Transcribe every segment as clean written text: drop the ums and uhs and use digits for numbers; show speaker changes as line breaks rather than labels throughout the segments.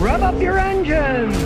Rev up your engines!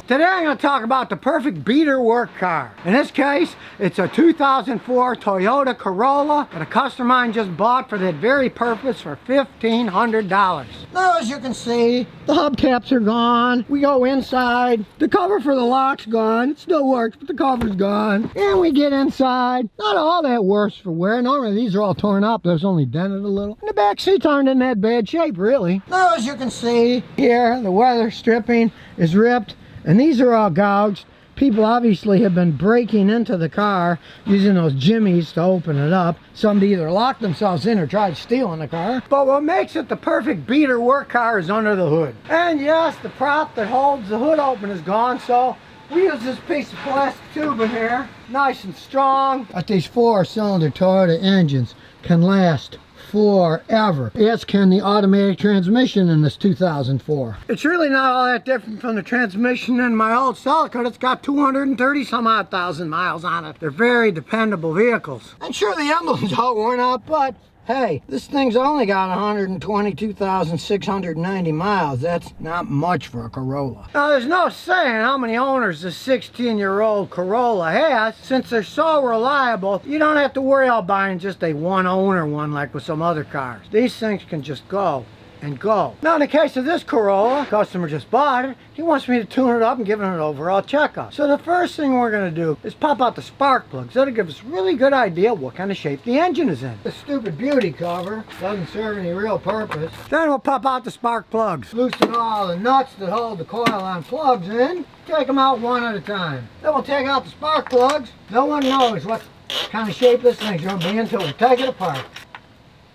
Today I'm going to talk about the perfect beater work car. In this case, it's a 2004 Toyota Corolla that a customer of mine just bought for that very purpose for $1,500. Now, as you can see, the hubcaps are gone. We go inside. The cover for the lock's gone. It still works, but the cover's gone. And we get inside. Not all that worse for wear. Normally these are all torn up. There's only dented a little. And the back seats aren't in that bad shape, really. Now, as you can see here, the weather stripping is ripped. And these are all gouged. People obviously have been breaking into the car using those jimmies to open it up. Somebody either locked themselves in or tried stealing the car. But what makes it the perfect beater work car is under the hood. And yes, the prop that holds the hood open is gone, so we use this piece of plastic tube in here. Nice and strong. But these 4-cylinder Toyota engines can last forever, as can the automatic transmission in this 2004. It's really not all that different from the transmission in my old Celica. It's got 230 some odd thousand miles on it. They're very dependable vehicles. And sure, the emblem's all worn out, but hey, this thing's only got 122,690 miles. That's not much for a Corolla. Now, there's no saying how many owners this 16-year-old Corolla has. Since they're so reliable, you don't have to worry about buying just a one-owner one like with some other cars. These things can just go and go. Now, in the case of this Corolla, the customer just bought it. He wants me to tune it up and give it an overall checkup. So the first thing we're going to do is pop out the spark plugs. That'll give us a really good idea what kind of shape the engine is in. This stupid beauty cover doesn't serve any real purpose. Then we'll pop out the spark plugs. Loosen all the nuts that hold the coil on plugs in. Take them out one at a time. Then we'll take out the spark plugs. No one knows what kind of shape this thing's going to be until we take it apart.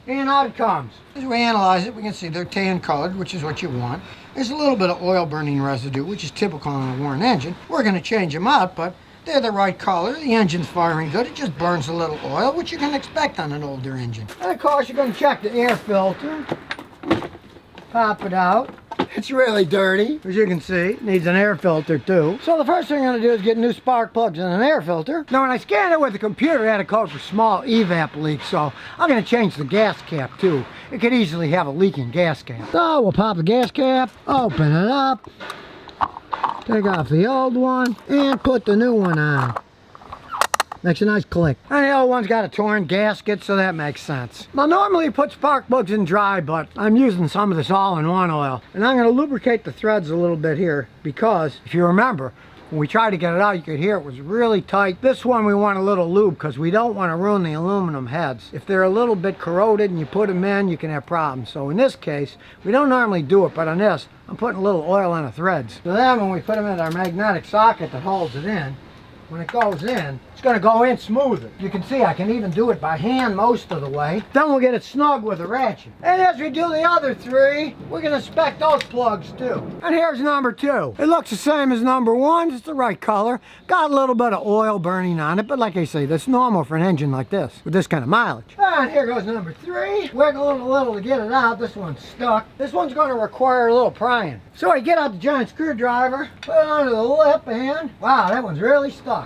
And out it comes. As we analyze it, we can see they're tan colored, which is what you want. There's a little bit of oil burning residue, which is typical on a worn engine. We're going to change them out, but they're the right color. The engine's firing good. It just burns a little oil, which you can expect on an older engine. And of course, you're going to check the air filter. Pop it out. It's really dirty, as you can see. It needs an air filter too. So the first thing I'm going to do is get new spark plugs and an air filter. Now, when I scanned it with the computer, it had a code for small evap leak, so I'm going to change the gas cap too. It could easily have a leaking gas cap. So we'll pop the gas cap, open it up, take off the old one, and put the new one on. Makes a nice click. And the old one's got a torn gasket, so that makes sense. Now, normally you put spark plugs in dry, but I'm using some of this all-in-one oil. And I'm going to lubricate the threads a little bit here because, if you remember, when we tried to get it out, you could hear it was really tight. This one we want a little lube because we don't want to ruin the aluminum heads. If they're a little bit corroded and you put them in, you can have problems. So in this case, we don't normally do it, but on this, I'm putting a little oil on the threads. So then when we put them in our magnetic socket that holds it in, when it goes in, it's going to go in smoother. You can see I can even do it by hand most of the way. Then we'll get it snug with a ratchet. And as we do the other three, we're going to inspect those plugs too. And here's number 2. It looks the same as number 1. It's the right color. Got a little bit of oil burning on it, but like I say, that's normal for an engine like this, with this kind of mileage. And here goes number 3. Wiggle it a little to get it out. This one's stuck. This one's going to require a little prying. So I get out the giant screwdriver, put it under the lip, and wow, that one's really stuck.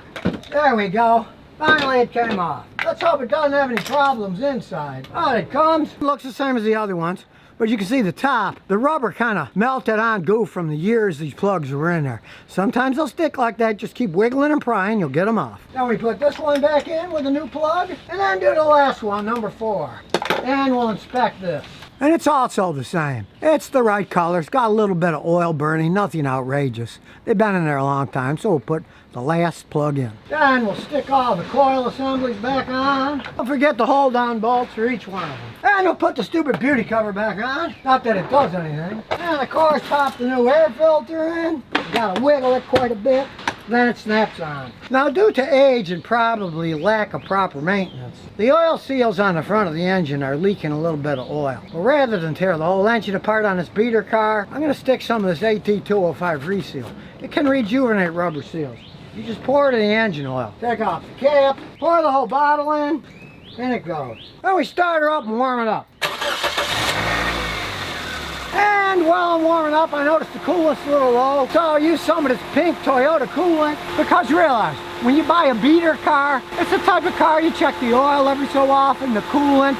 There we go. Finally it came off. Let's hope it doesn't have any problems inside. Out it comes. It looks the same as the other ones, but you can see the top, the rubber kind of melted on goof from the years these plugs were in there. Sometimes they'll stick like that. Just keep wiggling and prying, you'll get them off. Then we put this one back in with a new plug, and then do the last one, number 4. And we'll inspect this. And it's also the same. It's the right color. It's got a little bit of oil burning, nothing outrageous. They've been in there a long time, so we'll put the last plug in. Then we'll stick all the coil assemblies back on. Don't forget the hold-on bolts for each one of them. And we'll put the stupid beauty cover back on. Not that it does anything. And of course, pop the new air filter in. You gotta wiggle it quite a bit. Then it snaps on. Now, due to age and probably lack of proper maintenance, the oil seals on the front of the engine are leaking a little bit of oil. But rather than tear the whole engine apart on this beater car, I'm going to stick some of this AT205 reseal. It can rejuvenate rubber seals. You just pour it in the engine oil. Take off the cap, pour the whole bottle in, and it goes. Then we start her up and warm it up. And while I'm warming up, I noticed the coolant's a little low, so I'll use some of this pink Toyota coolant. Because realize, when you buy a beater car, it's the type of car you check the oil every so often, the coolant.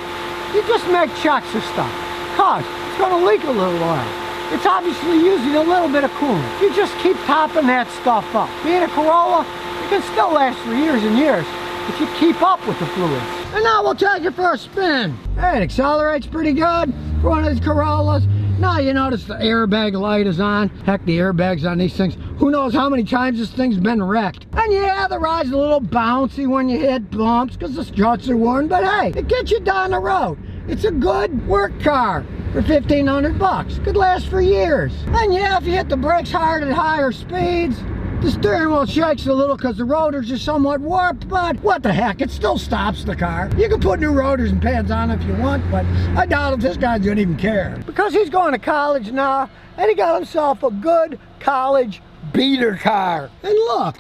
you just make checks of stuff. Cause it's going to leak a little oil. It's obviously using a little bit of coolant. You just keep topping that stuff up. Being a Corolla, it can still last for years and years if you keep up with the fluids. And now we'll take it for a spin. Hey, it accelerates pretty good for one of these Corollas. Now you notice the airbag light is on. Heck, the airbags on these things, who knows how many times this thing's been wrecked. And yeah, the ride's a little bouncy when you hit bumps because the struts are worn, but hey, it gets you down the road. It's a good work car for 1,500 bucks. Could last for years. And yeah, if you hit the brakes hard at higher speeds, the steering wheel shakes a little because the rotors are somewhat warped, but what the heck, it still stops the car. You can put new rotors and pads on if you want, but I doubt if this guy's gonna even care. Because he's going to college now, and he got himself a good college beater car. And look,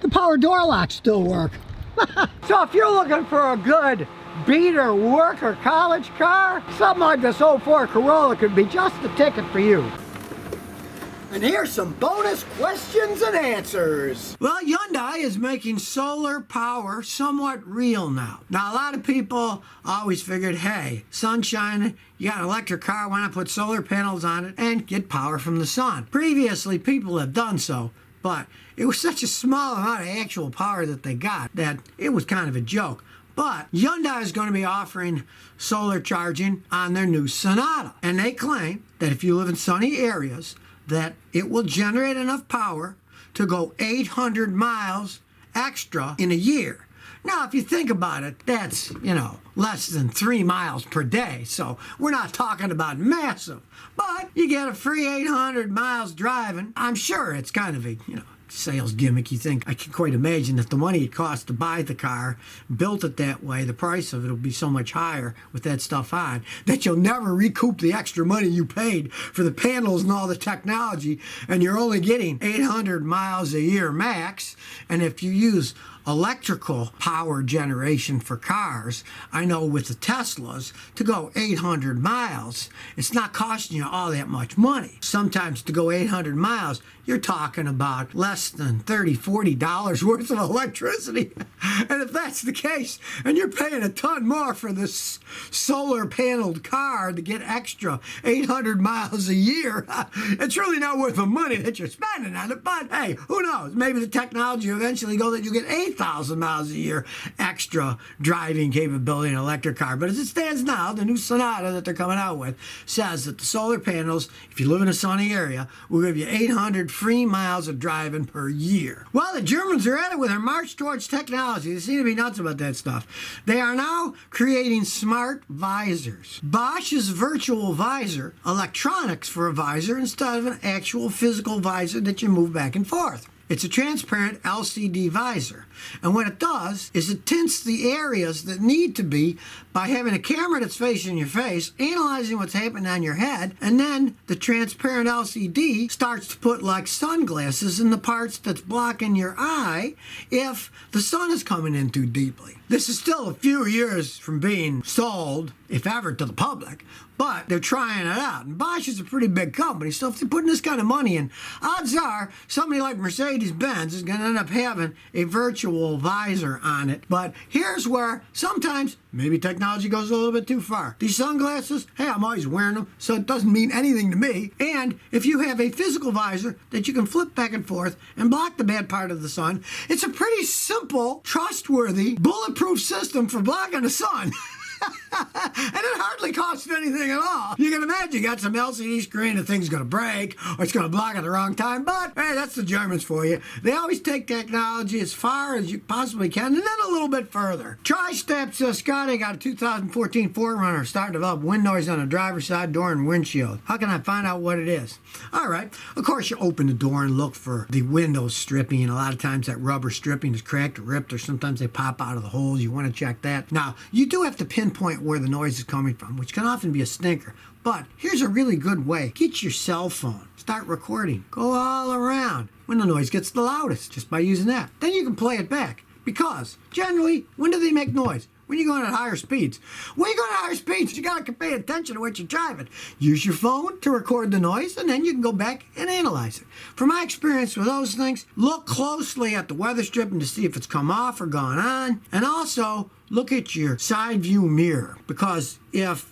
the power door locks still work. So if you're looking for a good beater worker college car, something like this 04 Corolla could be just the ticket for you. And here's some bonus questions and answers. Well, Hyundai is making solar power somewhat real now. Now, a lot of people always figured, hey, sunshine, you got an electric car, why not put solar panels on it and get power from the sun? Previously, people have done so, but it was such a small amount of actual power that they got that it was kind of a joke. But Hyundai is going to be offering solar charging on their new Sonata. And they claim that if you live in sunny areas, that it will generate enough power to go 800 miles extra in a year. Now, if you think about it, that's, less than 3 miles per day. So we're not talking about massive, but you get a free 800 miles driving. I'm sure it's kind of a, sales gimmick. You think, I can quite imagine that the money it costs to buy the car, built it that way, the price of it will be so much higher with that stuff on, that you'll never recoup the extra money you paid for the panels and all the technology, and you're only getting 800 miles a year max. And if you use electrical power generation for cars, I know with the Teslas, to go 800 miles, it's not costing you all that much money. Sometimes to go 800 miles, you're talking about less than $30, $40 worth of electricity. And if that's the case, and you're paying a ton more for this solar paneled car to get extra 800 miles a year, it's really not worth the money that you're spending on it. But hey, who knows? Maybe the technology eventually goes that you get 8,000 miles a year extra driving capability in an electric car. But as it stands now, the new Sonata that they're coming out with says that the solar panels, if you live in a sunny area, will give you 800 free miles of driving per year. Well, the Germans are at it with their march towards technology. They seem to be nuts about that stuff. They are now creating smart visors. Bosch's virtual visor, electronics for a visor instead of an actual physical visor that you move back and forth. It's a transparent LCD visor, and what it does is it tints the areas that need to be by having a camera that's facing your face, analyzing what's happening on your head, and then the transparent LCD starts to put like sunglasses in the parts that's blocking your eye if the sun is coming in too deeply. This is still a few years from being sold, if ever, to the public, but they're trying it out. And Bosch is a pretty big company, so if they're putting this kind of money in, odds are somebody like Mercedes-Benz is going to end up having a virtual visor on it. But here's where sometimes maybe technology goes a little bit too far. These sunglasses, hey, I'm always wearing them, so it doesn't mean anything to me. And if you have a physical visor that you can flip back and forth and block the bad part of the sun, it's a pretty simple, trustworthy, bulletproof system for blocking the sun. And it hardly costs anything at all. You can imagine you got some LCD screen, the thing's going to break, or it's going to block at the wrong time, but hey, that's the Germans for you. They always take technology as far as you possibly can, and then a little bit further. Tri-Steps Scotty got a 2014 4Runner starting to develop wind noise on the driver's side door and windshield. How can I find out what it is? All right, of course you open the door and look for the window stripping, and a lot of times that rubber stripping is cracked or ripped, or sometimes they pop out of the holes. You want to check that. Now, you do have to pinpoint where the noise is coming from, which can often be a stinker. But here's a really good way. Get your cell phone. Start recording. Go all around when the noise gets the loudest, just by using that. Then you can play it back. Because generally, when do they make noise? when you're going at higher speeds. When you're going at higher speeds, you got to pay attention to what you're driving. Use your phone to record the noise, and then you can go back and analyze it. From my experience with those things, look closely at the weather stripping to see if it's come off or gone on, and also look at your side view mirror, because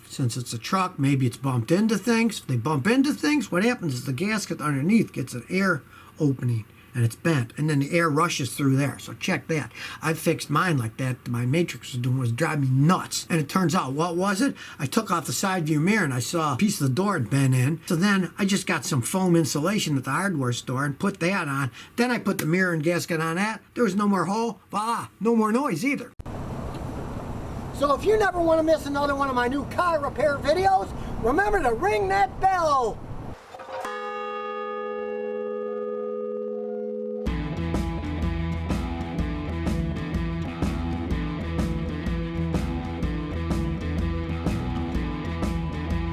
since it's a truck, maybe it's bumped into things. If they bump into things, what happens is the gasket underneath gets an air opening and it's bent, and then the air rushes through there. So check that. I fixed mine like that. My Matrix was doing was driving me nuts. And it turns out, what was it? I took off the side view mirror and I saw a piece of the door had bent in. So then I just got some foam insulation at the hardware store and put that on. Then I put the mirror and gasket on that. There was no more hole. Voila, no more noise either. So if you never want to miss another one of my new car repair videos, remember to ring that bell.